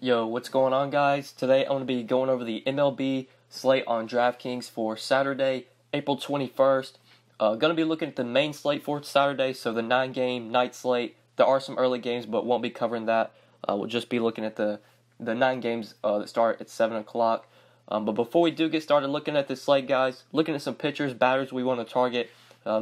Yo, what's going on, guys? Today I'm going to be going over the MLB slate on DraftKings for Saturday, April 21st. Going to be looking at the main slate for Saturday, so the 9-game night slate. There are some early games, but won't be covering that. We'll just be looking at the 9 games that start at 7 o'clock. But before we do get started looking at this slate, guys, looking at some pitchers, batters we want to target,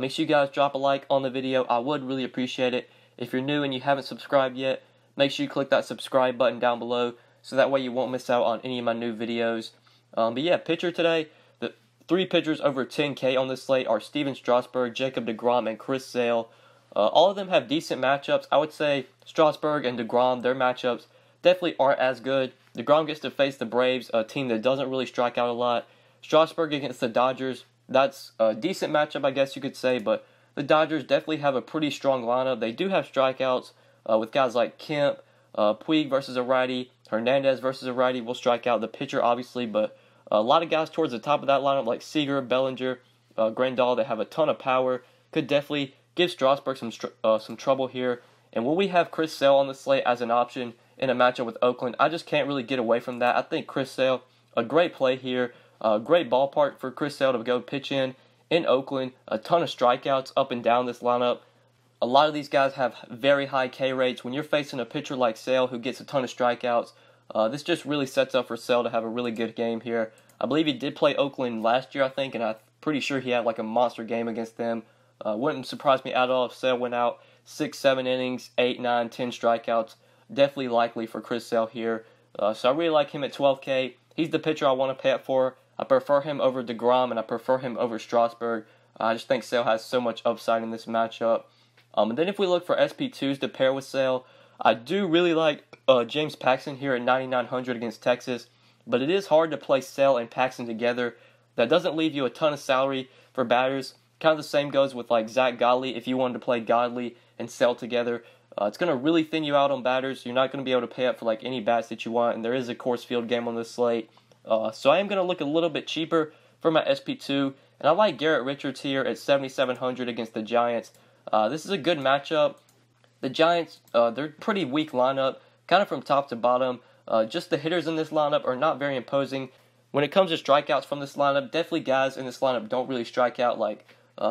make sure you guys drop a like on the video. I would really appreciate it. If you're new and you haven't subscribed yet, make sure you click that subscribe button down below so that way you won't miss out on any of my new videos. But yeah, pitcher today, the 3 pitchers over 10K on this slate are Steven Strasburg, Jacob deGrom, and Chris Sale. All of them have decent matchups. I would say Strasburg and deGrom, their matchups definitely aren't as good. deGrom gets to face the Braves, a team that doesn't really strike out a lot. Strasburg against the Dodgers, that's a decent matchup, I guess you could say, but the Dodgers definitely have a pretty strong lineup. They do have strikeouts with guys like Kemp, Puig versus a righty, Hernandez versus a righty will strike out. The pitcher, obviously, but a lot of guys towards the top of that lineup like Seager, Bellinger, Grandal that have a ton of power could definitely give Strasburg some trouble here. And when we have Chris Sale on the slate as an option in a matchup with Oakland, I just can't really get away from that. I think Chris Sale, a great play here, a great ballpark for Chris Sale to go pitch in Oakland. A ton of strikeouts up and down this lineup. A lot of these guys have very high K rates. When you're facing a pitcher like Sale who gets a ton of strikeouts, this just really sets up for Sale to have a really good game here. I believe he did play Oakland last year, I think, and I'm pretty sure he had like a monster game against them. Wouldn't surprise me at all if Sale went out 6, 7 innings, 8, 9, 10 strikeouts. Definitely likely for Chris Sale here. So I really like him at 12K. He's the pitcher I want to pay up for. I prefer him over deGrom, and I prefer him over Strasburg. I just think Sale has so much upside in this matchup. And then if we look for SP2s to pair with Sale, I do really like James Paxton here at 9,900 against Texas, but it is hard to play Sale and Paxton together. That doesn't leave you a ton of salary for batters. Kind of the same goes with like Zach Godley if you wanted to play Godley and Sale together. It's going to really thin you out on batters. You're not going to be able to pay up for like any bats that you want, and there is a Coors Field game on this slate. So I am going to look a little bit cheaper for my SP2, and I like Garrett Richards here at 7,700 against the Giants. This is a good matchup. The Giants, they're pretty weak lineup, kind of from top to bottom. Just the hitters in this lineup are not very imposing. When it comes to strikeouts from this lineup, definitely guys in this lineup don't really strike out. Like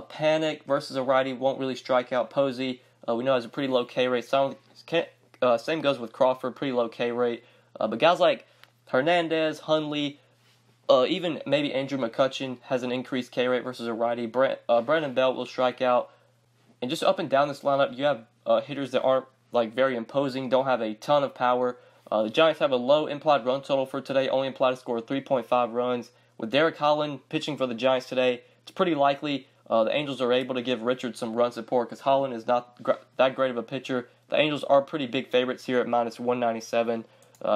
Panic versus a righty won't really strike out. Posey, we know has a pretty low K rate. Same goes with Crawford, pretty low K rate. But guys like Hernandez, Hundley, even maybe Andrew McCutchen has an increased K rate versus a righty. Brandon Belt will strike out. And just up and down this lineup, you have hitters that aren't like very imposing, don't have a ton of power. The Giants have a low implied run total for today, only implied to score 3.5 runs. With Derek Holland pitching for the Giants today, it's pretty likely the Angels are able to give Richards some run support because Holland is not that great of a pitcher. The Angels are pretty big favorites here at minus 197.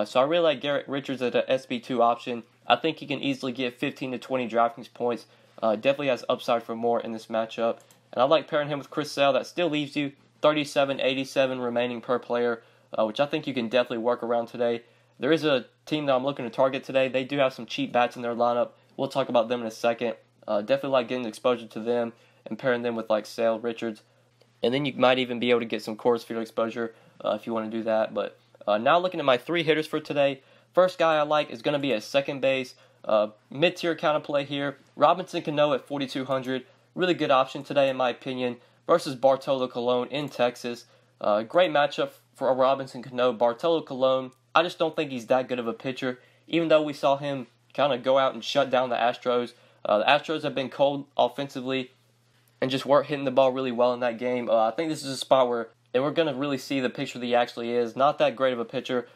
So I really like Garrett Richards at an SB2 option. I think he can easily get 15 to 20 DraftKings points. Definitely has upside for more in this matchup. And I like pairing him with Chris Sale. That still leaves you 37.87 remaining per player, which I think you can definitely work around today. There is a team that I'm looking to target today. They do have some cheap bats in their lineup. We'll talk about them in a second. Definitely like getting exposure to them and pairing them with like Sale, Richards. And then you might even be able to get some Coors Field exposure if you want to do that. But now looking at my 3 hitters for today. First guy I like is going to be at second base. Mid-tier kind of play here. Robinson Cano at 4,200. Really good option today, in my opinion, versus Bartolo Colon in Texas. Great matchup for Robinson Cano. Bartolo Colon, I just don't think he's that good of a pitcher, even though we saw him kind of go out and shut down the Astros. The Astros have been cold offensively and just weren't hitting the ball really well in that game. I think this is a spot where we're going to really see the pitcher that he actually is. Not that great of a pitcher.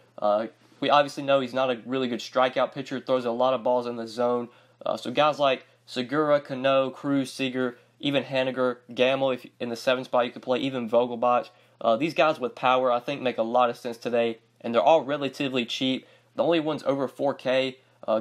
We obviously know he's not a really good strikeout pitcher. Throws a lot of balls in the zone. So guys like Segura, Cano, Cruz, Seager, even Haniger, Gamble, if in the 7th spot you could play, even Vogelbach. These guys with power, I think, make a lot of sense today, and they're all relatively cheap. The only one's over 4K.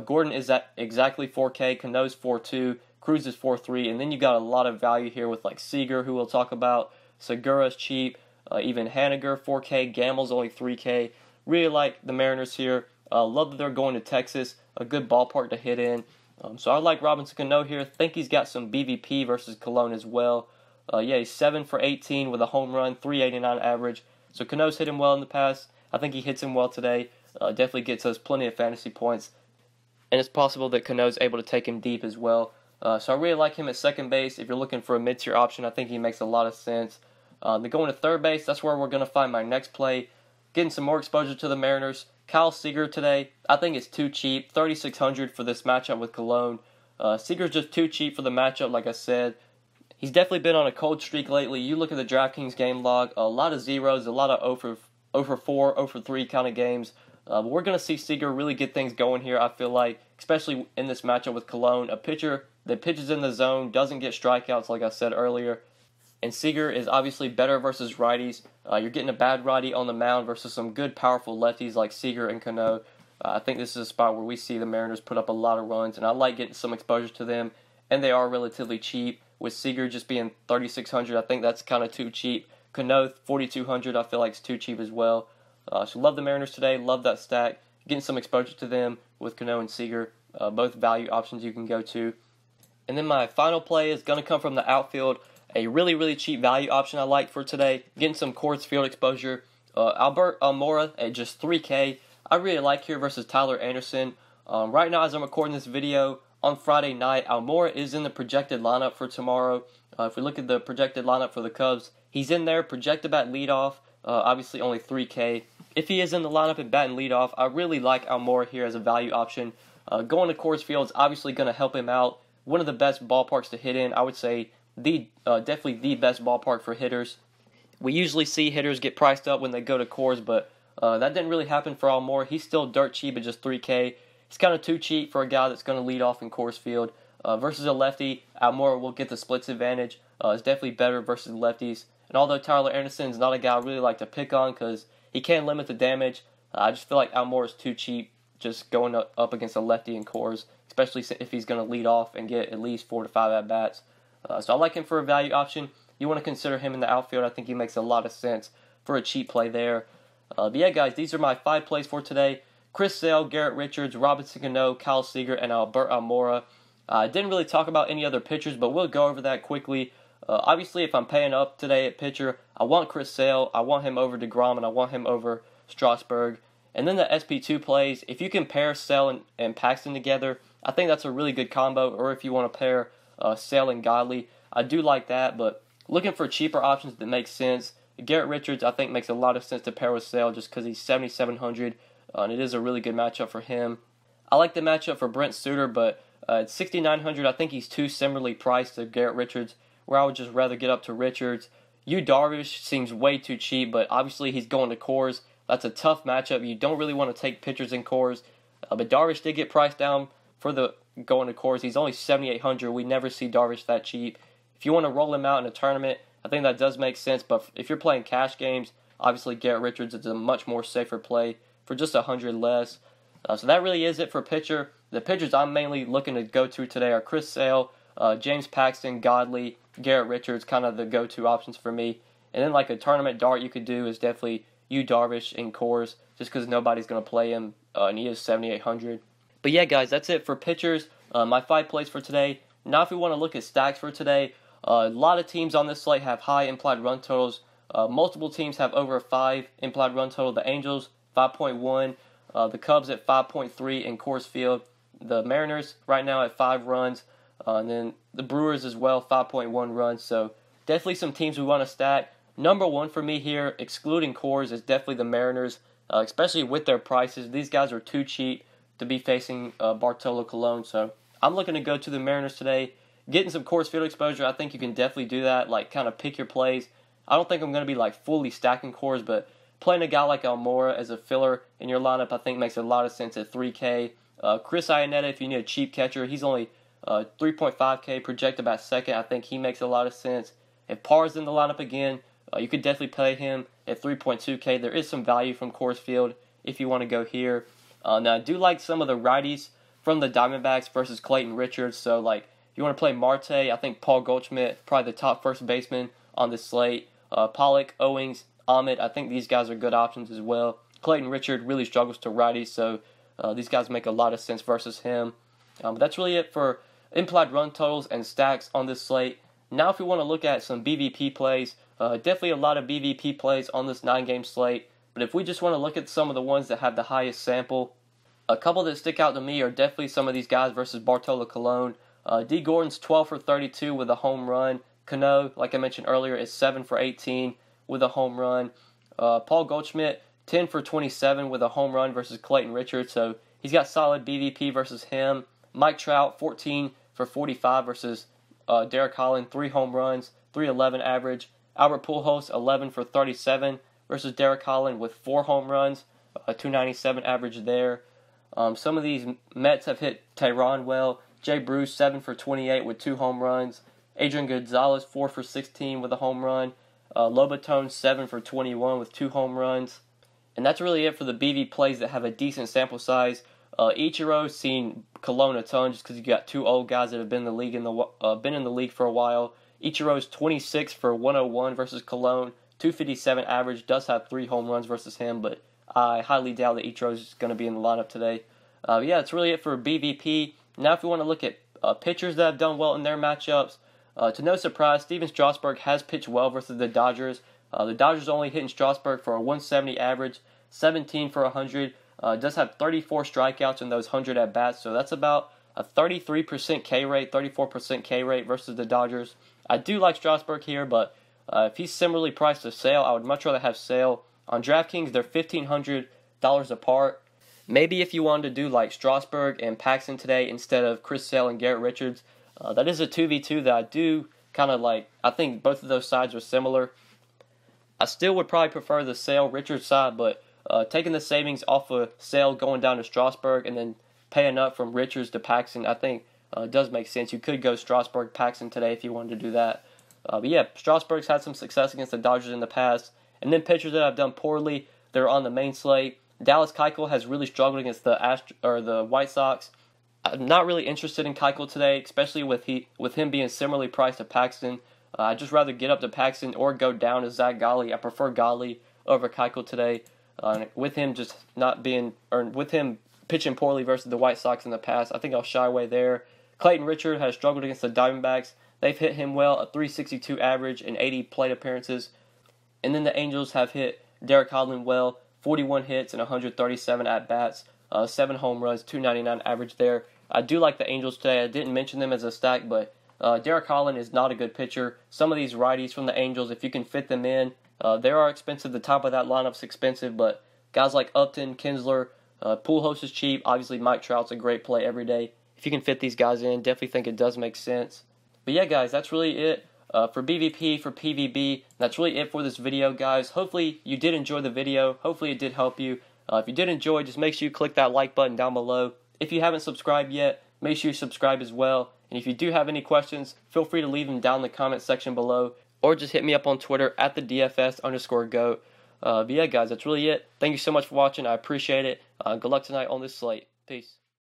Gordon is at exactly 4K, Cano's 4.2, Cruz is 4.3, and then you got a lot of value here with like Seager, who we'll talk about. Segura's cheap, even Haniger 4K, Gamble's only 3K. Really like the Mariners here. Love that they're going to Texas, a good ballpark to hit in. So I like Robinson Cano here. Think he's got some BVP versus Cologne as well. Yeah, he's 7 for 18 with a home run, 389 average. So Cano's hit him well in the past. I think he hits him well today. definitely gets us plenty of fantasy points. And it's possible that Cano's able to take him deep as well. So I really like him at second base. If you're looking for a mid-tier option, I think he makes a lot of sense. Then going to third base, that's where we're going to find my next play. Getting some more exposure to the Mariners. Kyle Seager today, I think it's too cheap. 3,600 for this matchup with Cologne. Seager's just too cheap for the matchup, like I said. He's definitely been on a cold streak lately. You look at the DraftKings game log, a lot of zeros, a lot of 0 for 4, 0 for 3 kind of games. But we're going to see Seager really get things going here, I feel like, especially in this matchup with Cologne. A pitcher that pitches in the zone, doesn't get strikeouts, like I said earlier. And Seager is obviously better versus righties. You're getting a bad righty on the mound versus some good, powerful lefties like Seager and Cano. I think this is a spot where we see the Mariners put up a lot of runs, and I like getting some exposure to them, and they are relatively cheap. With Seager just being 3,600, I think that's kind of too cheap. Cano, 4,200, I feel like it's too cheap as well. So love the Mariners today, love that stack. Getting some exposure to them with Cano and Seager, both value options you can go to. And then my final play is going to come from the outfield. A really, really cheap value option I like for today. Getting some Coors Field exposure. Albert Almora at just 3K. I really like here versus Tyler Anderson. Right now, as I'm recording this video on Friday night, Almora is in the projected lineup for tomorrow. If we look at the projected lineup for the Cubs, he's in there, projected bat leadoff. Obviously, only 3K. If he is in the lineup and batting leadoff, I really like Almora here as a value option. Going to Coors Field is obviously going to help him out. One of the best ballparks to hit in, I would say, definitely the best ballpark for hitters. We usually see hitters get priced up when they go to Coors, but that didn't really happen for Almora. He's still dirt cheap at just 3K. He's kind of too cheap for a guy that's going to lead off in Coors Field. Versus a lefty, Almora will get the splits advantage. It's definitely better versus lefties. And although Tyler Anderson is not a guy I really like to pick on because he can limit the damage, I just feel like Almora is too cheap just going up against a lefty in Coors, especially if he's going to lead off and get at least 4 to 5 at-bats. So I like him for a value option. You want to consider him in the outfield. I think he makes a lot of sense for a cheap play there. But yeah, guys, these are my 5 plays for today. Chris Sale, Garrett Richards, Robinson Cano, Kyle Seager, and Albert Almora. I didn't really talk about any other pitchers, but we'll go over that quickly. Obviously, if I'm paying up today at pitcher, I want Chris Sale, I want him over DeGrom, and I want him over Strasburg. And then the SP2 plays, if you can pair Sale and Paxton together, I think that's a really good combo. Or if you want to pair Sale and Godley, I do like that. But looking for cheaper options that make sense, Garrett Richards I think makes a lot of sense to pair with Sale just because he's 7,700, and it is a really good matchup for him. I like the matchup for Brent Suter, but at 6,900, I think he's too similarly priced to Garrett Richards, where I would just rather get up to Richards. Yu Darvish seems way too cheap, but obviously he's going to Coors. That's a tough matchup. You don't really want to take pitchers in Coors. But Darvish did get priced down for the going to Coors. He's only 7,800. We never see Darvish that cheap. If you want to roll him out in a tournament, I think that does make sense. But if you're playing cash games, obviously Garrett Richards is a much more safer play for just 100 less. So that really is it for pitcher. The pitchers I'm mainly looking to go to today are Chris Sale, James Paxton, Godley, Garrett Richards, kind of the go-to options for me. And then like a tournament dart you could do is definitely Yu Darvish in Coors, just because nobody's going to play him, and he is 7,800. But yeah, guys, that's it for pitchers. My 5 plays for today. Now if we want to look at stacks for today, a lot of teams on this slate have high implied run totals. Multiple teams have over a 5 implied run total. The Angels, 5.1. The Cubs at 5.3 in Coors Field. The Mariners right now at 5 runs. And then the Brewers as well, 5.1 runs. So definitely some teams we want to stack. Number 1 for me here, excluding Coors, is definitely the Mariners, especially with their prices. These guys are too cheap to be facing Bartolo Colon. So I'm looking to go to the Mariners today. Getting some Coors Field exposure, I think you can definitely do that. Like, kind of pick your plays. I don't think I'm going to be, like, fully stacking Coors, but playing a guy like Almora as a filler in your lineup, I think makes a lot of sense at 3K. Chris Iannetta, if you need a cheap catcher, he's only 3.5K, projected about second. I think he makes a lot of sense. If Parr's in the lineup again, you could definitely play him at 3.2K. There is some value from Coors Field if you want to go here. Now, I do like some of the righties from the Diamondbacks versus Clayton Richards. So, like, if you want to play Marte, I think Paul Goldschmidt, probably the top first baseman on this slate. Pollock, Owings, Ahmed, I think these guys are good options as well. Clayton Richard really struggles to righties, so these guys make a lot of sense versus him. But that's really it for implied run totals and stacks on this slate. Now, if you want to look at some BVP plays, definitely a lot of BVP plays on this 9-game slate. But if we just want to look at some of the ones that have the highest sample, a couple that stick out to me are definitely some of these guys versus Bartolo Colon. D. Gordon's 12 for 32 with a home run. Cano, like I mentioned earlier, is 7 for 18 with a home run. Paul Goldschmidt, 10 for 27 with a home run versus Clayton Richards, so he's got solid BVP versus him. Mike Trout, 14 for 45 versus Derek Holland, 3 home runs, 311 average. Albert Pujols, 11 for 37 versus Derek Holland with 4 home runs, 297 average there. Some of these Mets have hit Tehran well. Jay Bruce, 7 for 28 with 2 home runs. Adrian Gonzalez, 4 for 16 with a home run. Lobaton, 7 for 21 with 2 home runs. And that's really it for the BV plays that have a decent sample size. Ichiro's seen Cologne a ton just because you got 2 old guys that have been in the league for a while. Ichiro's 26 for 101 versus Cologne, 257 average. Does have 3 home runs versus him, but I highly doubt that Ichiro's going to be in the lineup today. Yeah, that's really it for BVP. Now, if we want to look at pitchers that have done well in their matchups, to no surprise, Steven Strasburg has pitched well versus the Dodgers. The Dodgers only hitting Strasburg for a 170 average, 17 for 100. Does have 34 strikeouts in those 100 at-bats, so that's about a 33% K rate, 34% K rate versus the Dodgers. I do like Strasburg here, but if he's similarly priced to Sale, I would much rather have Sale. On DraftKings, they're $1,500 apart. Maybe if you wanted to do like Strasburg and Paxton today instead of Chris Sale and Garrett Richards, that is a 2v2 that I do kind of like. I think both of those sides are similar. I still would probably prefer the Sale-Richards side, but taking the savings off of Sale going down to Strasburg and then paying up from Richards to Paxton, I think does make sense. You could go Strasburg-Paxton today if you wanted to do that. But yeah, Strasburg's had some success against the Dodgers in the past. And then pitchers that have done poorly, they're on the main slate. Dallas Keuchel has really struggled against the White Sox. I'm not really interested in Keuchel today, especially with him being similarly priced to Paxton. I'd just rather get up to Paxton or go down to Zach Galli. I prefer Galli over Keuchel today. With him with him pitching poorly versus the White Sox in the past, I think I'll shy away there. Clayton Richard has struggled against the Diamondbacks. They've hit him well, a 362 average and 80 plate appearances. And then the Angels have hit Derek Holland well, 41 hits and 137 at-bats, 7 home runs, 299 average there. I do like the Angels today. I didn't mention them as a stack, but Derek Holland is not a good pitcher. Some of these righties from the Angels, if you can fit them in, they are expensive. The top of that lineup's expensive, but guys like Upton, Kinsler, Pujols is cheap. Obviously, Mike Trout's a great play every day. If you can fit these guys in, definitely think it does make sense. But yeah, guys, that's really it. For BVP, for PVB, that's really it for this video, guys. Hopefully you did enjoy the video. Hopefully it did help you. If you did enjoy, just make sure you click that like button down below. If you haven't subscribed yet, make sure you subscribe as well. And if you do have any questions, feel free to leave them down in the comment section below, or just hit me up on Twitter at the DFS_GOAT. But yeah, guys, that's really it. Thank you so much for watching. I appreciate it. Good luck tonight on this slate. Peace.